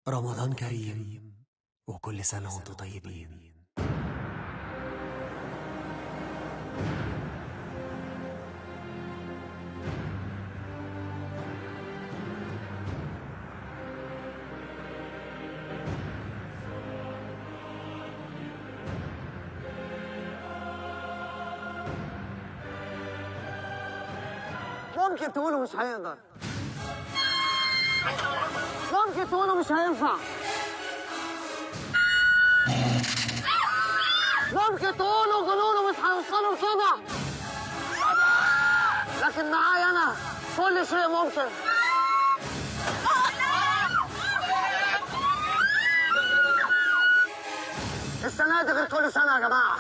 رمضان كريم وكل سنة وانتم طيبين. ممكن تقولوا مش هيقدر، ممكن تقولوا مش هينفع، ممكن تقولوا مش هيوصلوا لكده، لكن معايا انا كل شيء ممكن. السنة دي غير كل سنة يا جماعة.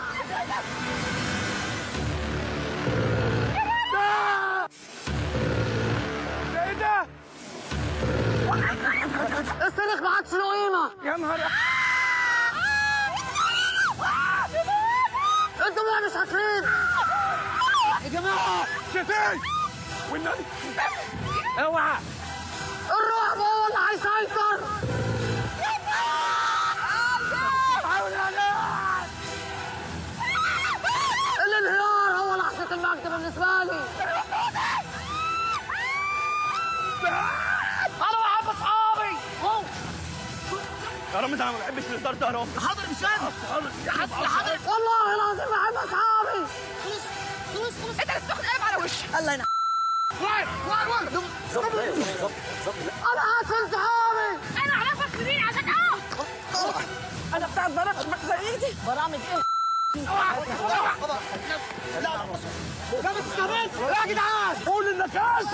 ايه ده؟ الصريخ ما عادش له قيمة. يا نهار انتوا بقى مش هتفيد يا جماعة. شفيق والنبي اوعى. الرعب هو اللي هيسيطر. الانهيار هو لحظة المجد بالنسبة لي. انا بحب اصحابي. يا رامز انا ما بحبش الهزار ده يا رامز. حاضر مش قادر. حاضر والله العظيم بحب اصحابي. خلاص انت لسه تاخد قلب على وشك. الله ينعم. واقف انا هقتل صحابي. انا عارفك سنين عشان انا بتاع البرامج زي ايدي. برامج ايه؟ لا ما تستهبلش يا جدعان. قول انك اسف.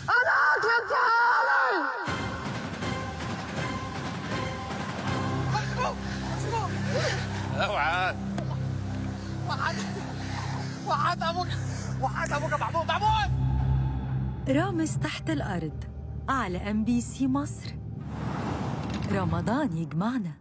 انا هقتل صحابي. اوعى. وحد ابوك محمود. رامز تحت الأرض على MBC مصر. رمضان يجمعنا.